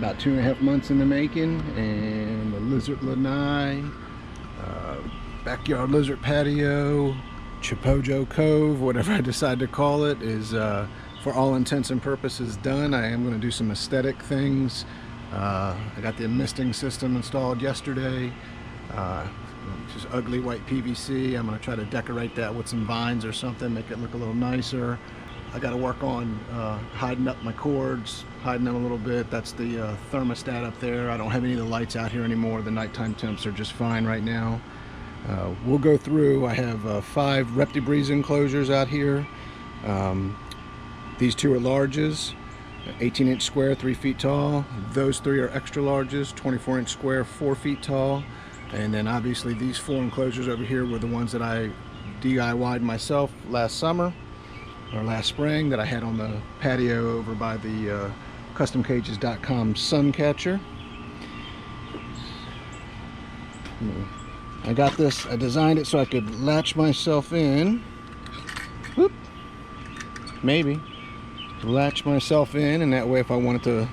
about 2.5 months in the making, and the lizard lanai, backyard lizard patio, Chipojo Cove, whatever I decide to call it, is for all intents and purposes done. I am going to do some aesthetic things. I got the misting system installed yesterday. Just ugly white PVC. I'm going to try to decorate that with some vines or something, make it look a little nicer. I got to work on hiding up my cords, hiding them a little bit. That's the thermostat up there. I don't have any of the lights out here anymore. The nighttime temps are just fine right now. We'll go through. I have 5 Reptibreeze enclosures out here. These 2 are larges, 18-inch square, 3 feet tall. Those 3 are extra larges, 24-inch square, 4 feet tall. And then obviously these 4 enclosures over here were the ones that I DIY'd myself last summer or last spring, that I had on the patio over by the customcages.com sun catcher. I got this, I designed it so I could latch myself in. Whoop. Maybe. Latch myself in, and that way if I wanted to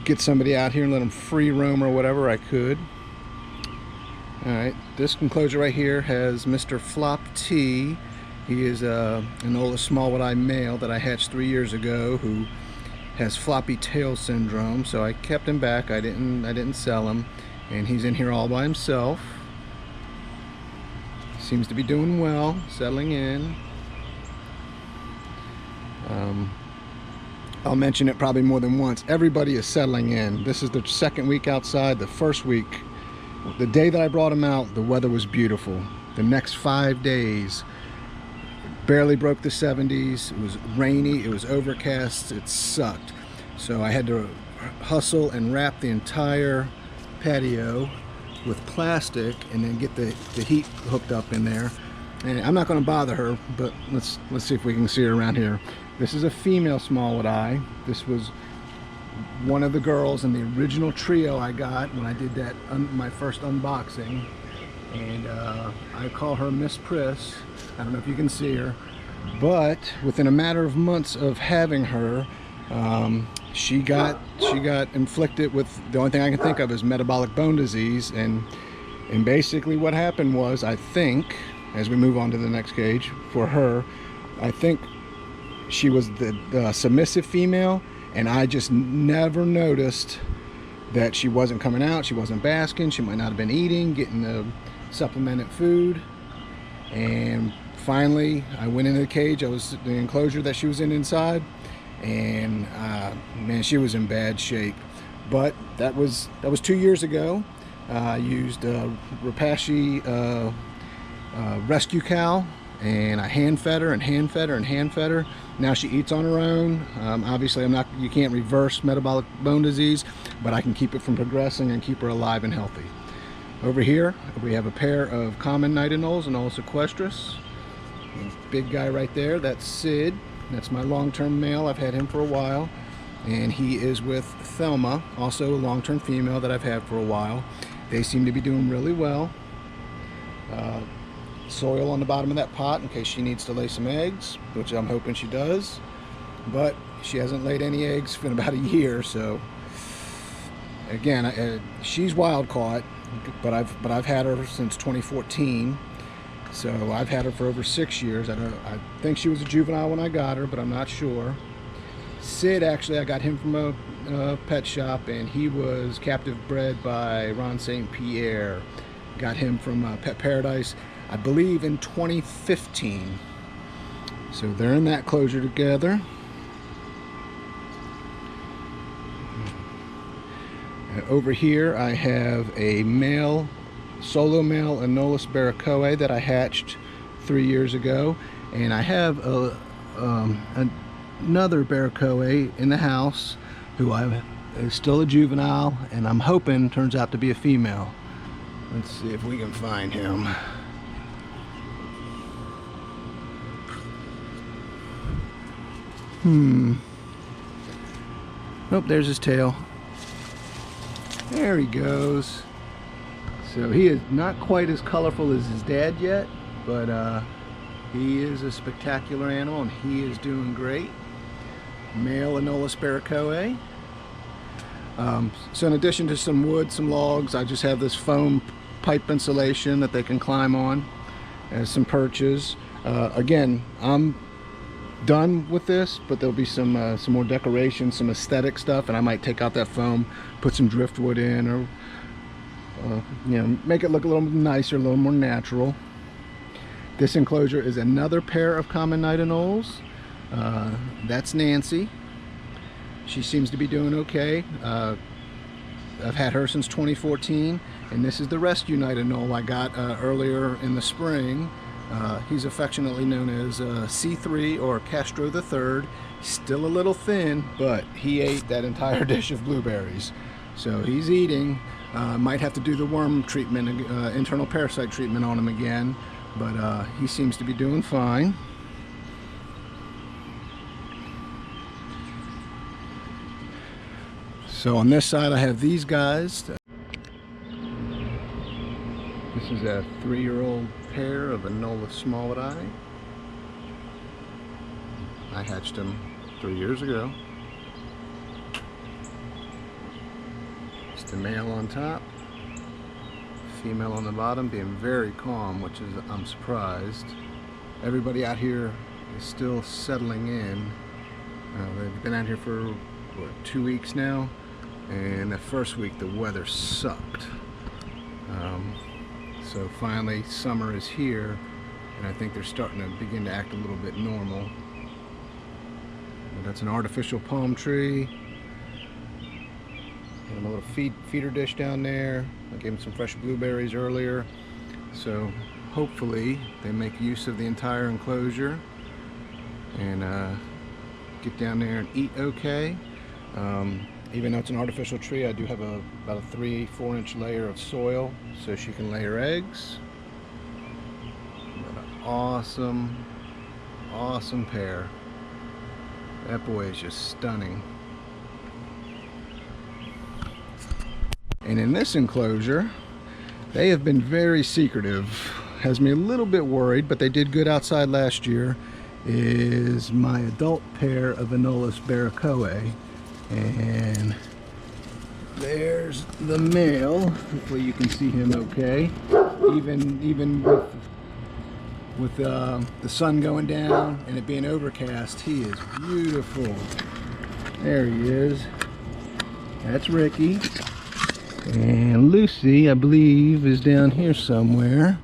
get somebody out here and let them free roam or whatever, I could. Alright, this enclosure right here has Mr. Flop T. He is an Enola smallwood eye male that I hatched 3 years ago, who has floppy tail syndrome, so I kept him back. I didn't sell him, and he's in here all by himself. Seems to be doing well, settling in. I'll mention it probably more than once. Everybody is settling in. This is the 2nd week outside. The first week, the day that I brought him out, the weather was beautiful. The next 5 days, barely broke the 70s. It was rainy, it was overcast, it sucked. So I had to hustle and wrap the entire patio with plastic and then get the heat hooked up in there. And I'm not going to bother her, but let's see if we can see her around here. This is a female smallwood eye. This was one of the girls in the original trio I got when I did that my first unboxing, and I call her Miss Priss. I don't know if you can see her, but within a matter of months of having her, she got inflicted with, the only thing I can think of is metabolic bone disease. And basically what happened was, I think, as we move on to the next cage for her, I think she was the submissive female, and I just never noticed that she wasn't coming out, she wasn't basking, she might not have been eating, getting the supplemented food. And finally I went into the cage, I was the enclosure that she was in inside, and man, she was in bad shape. But that was 2 years ago. I used Rapashi rescue cow, and I hand fed her and hand fed her and hand fed her. Now she eats on her own. Obviously you can't reverse metabolic bone disease, but I can keep it from progressing and keep her alive and healthy. Over here we have a pair of common night anoles, Enola sequestris. Big guy right there, that's Sid. That's my long-term male. I've had him for a while, and he is with Thelma, also a long-term female that I've had for a while. They seem to be doing really well. Soil on the bottom of that pot in case she needs to lay some eggs, which I'm hoping she does, but she hasn't laid any eggs for about a year. So again, she's wild caught, but I've had her since 2014, so I've had her for over 6 years. I think she was a juvenile when I got her, but I'm not sure. Sid, actually, I got him from a pet shop, and he was captive bred by Ron St. Pierre. Got him from Pet Paradise, I believe, in 2015. So they're in that closure together. Over here I have a male, solo male Enola barracoa that I hatched 3 years ago, and I have another barracoa in the house who is still a juvenile, and I'm hoping turns out to be a female. Let's see if we can find him. Oh, there's his tail. There he goes. So he is not quite as colorful as his dad yet, but he is a spectacular animal, and he is doing great. Male Enola barracoa. So in addition to some wood, some logs, I just have this foam pipe insulation that they can climb on, and some perches. Again, I'm done with this, but there'll be some more decoration, some aesthetic stuff, and I might take out that foam, put some driftwood in, or you know, make it look a little nicer, a little more natural. This enclosure is another pair of common night anoles. That's Nancy. She seems to be doing okay. I've had her since 2014, and this is the rescue night anole I got earlier in the spring. He's affectionately known as C3 or Castro III. Still a little thin, but he ate that entire dish of blueberries. So he's eating. Might have to do the worm treatment, internal parasite treatment on him again, but he seems to be doing fine. So on this side I have these guys. This is a 3-year-old pair of Enola smallwoodii. I hatched them 3 years ago. It's the male on top, female on the bottom, being very calm, which is, I'm surprised. Everybody out here is still settling in. They've been out here for what, 2 weeks now, and the first week the weather sucked. So finally summer is here, and I think they're starting to begin to act a little bit normal. But that's an artificial palm tree. Got him a little feeder dish down there. I gave him some fresh blueberries earlier. So hopefully they make use of the entire enclosure and get down there and eat okay. Even though it's an artificial tree, I do have about a 3-4 inch layer of soil so she can lay her eggs. What an awesome, awesome pair. That boy is just stunning. And in this enclosure, they have been very secretive. Has me a little bit worried, but they did good outside last year. Is my adult pair of Enola barracoa. And there's the male. Hopefully you can see him okay. Even with the sun going down and it being overcast, he is beautiful. There he is. That's Ricky. And Lucy, I believe, is down here somewhere.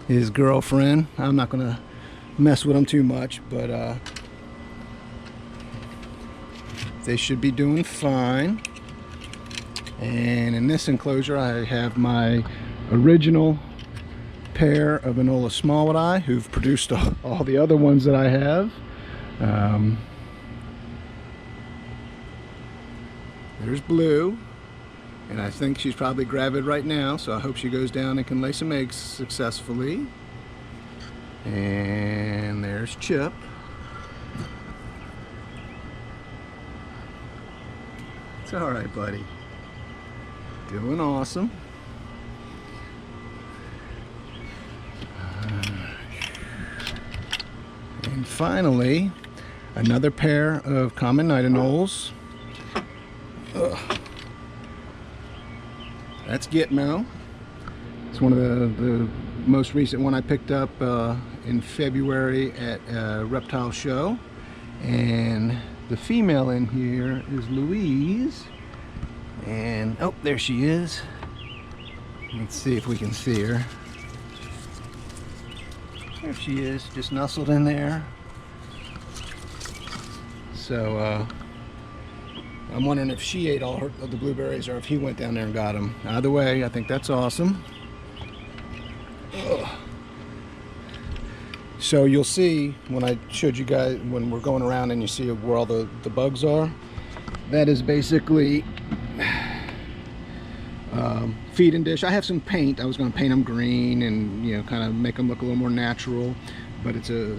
His girlfriend. I'm not gonna mess with them too much, but they should be doing fine. And in this enclosure I have my original pair of Enola smallwoodii who've produced all the other ones that I have. There's Blue, and I think she's probably gravid right now, so I hope she goes down and can lay some eggs successfully. And there's Chip. It's all right, buddy. Doing awesome. And finally, another pair of common night anoles. That's Gitmo. It's one of the most recent one I picked up in February at a reptile show. And the female in here is Louise, and oh, there she is. Let's see if we can see her. There she is, just nestled in there. So I'm wondering if she ate all of the blueberries or if he went down there and got them. Either way, I think that's awesome. Ugh. So you'll see when I showed you guys, when we're going around and you see where all the bugs are, that is basically feed and dish. I have some paint. I was going to paint them green and, you know, kind of make them look a little more natural, but it's a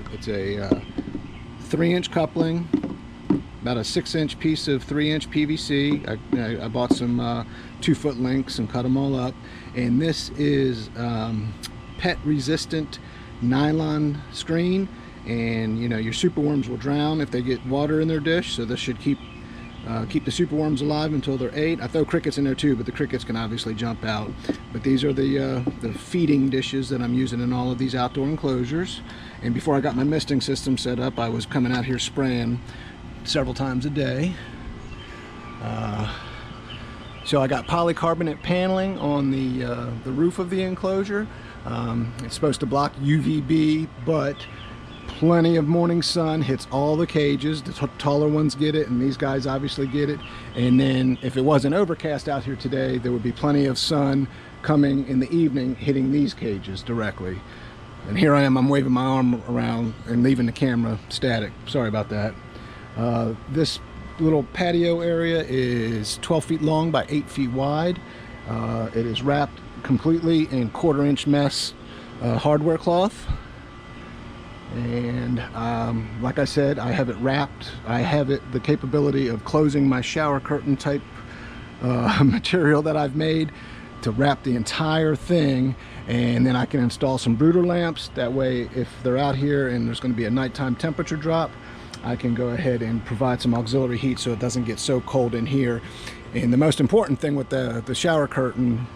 3-inch coupling, about a 6-inch piece of 3-inch PVC. I bought some 2-foot links and cut them all up, and this is pet resistant nylon screen, and you know, your superworms will drown if they get water in their dish, so this should keep Keep the superworms alive until they're 8. I throw crickets in there too, but the crickets can obviously jump out. But these are the feeding dishes that I'm using in all of these outdoor enclosures. And before I got my misting system set up, I was coming out here spraying several times a day. So I got polycarbonate paneling on the roof of the enclosure. It's supposed to block UVB, but plenty of morning sun hits all the cages. The taller ones get it, and these guys obviously get it. And then if it wasn't overcast out here today, there would be plenty of sun coming in the evening hitting these cages directly. And here I am, I'm waving my arm around and leaving the camera static. Sorry about that. This little patio area is 12 feet long by 8 feet wide. It is wrapped completely in 1/4-inch mesh hardware cloth. And like I said, I have it wrapped. I have the capability of closing my shower curtain type material that I've made to wrap the entire thing, and then I can install some brooder lamps. That way, if they're out here and there's going to be a nighttime temperature drop, I can go ahead and provide some auxiliary heat so it doesn't get so cold in here. And the most important thing with the shower curtain,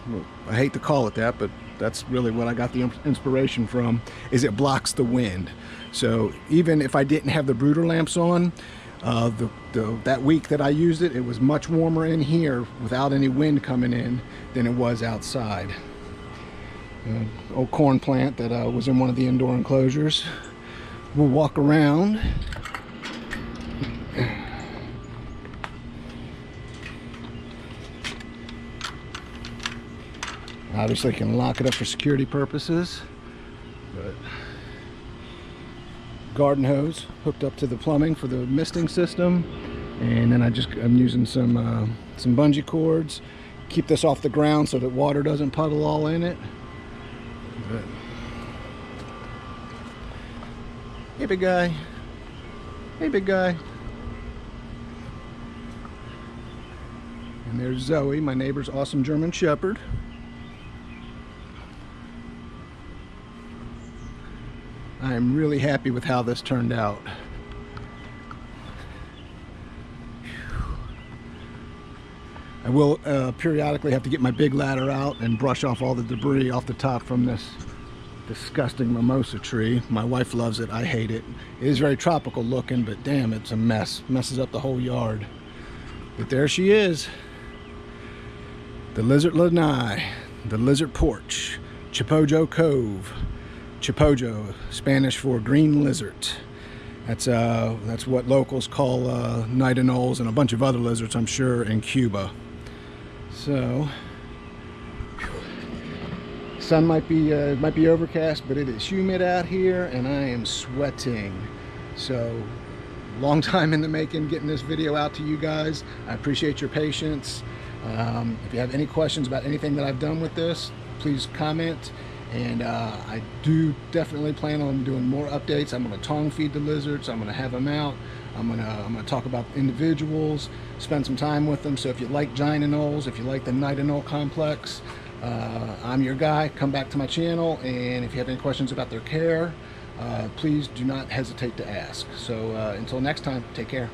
I hate to call it that, but that's really what I got the inspiration from, is it blocks the wind. So even if I didn't have the brooder lamps on, that week that I used it, it was much warmer in here without any wind coming in than it was outside. Old corn plant that was in one of the indoor enclosures. We'll walk around. Obviously can lock it up for security purposes, but garden hose hooked up to the plumbing for the misting system. And then I'm using some bungee cords, keep this off the ground so that water doesn't puddle all in it. But, hey big guy, hey big guy. And there's Zoe, my neighbor's awesome German Shepherd. I am really happy with how this turned out. I will periodically have to get my big ladder out and brush off all the debris off the top from this disgusting mimosa tree. My wife loves it, I hate it. It is very tropical looking, but damn, it's a mess. Messes up the whole yard. But there she is. The lizard lanai, the lizard porch, Chipojo Cove. Chipojo, Spanish for green lizard. That's what locals call night anoles and a bunch of other lizards, I'm sure, in Cuba. So, sun might be overcast, but it is humid out here, and I am sweating. So, long time in the making getting this video out to you guys. I appreciate your patience. If you have any questions about anything that I've done with this, please comment. And I do definitely plan on doing more updates. I'm going to tongue feed the lizards. I'm going to have them out. I'm going to talk about individuals, spend some time with them. So if you like giant anoles, if you like the night anole complex, I'm your guy. Come back to my channel, and if you have any questions about their care, please do not hesitate to ask. So until next time, take care.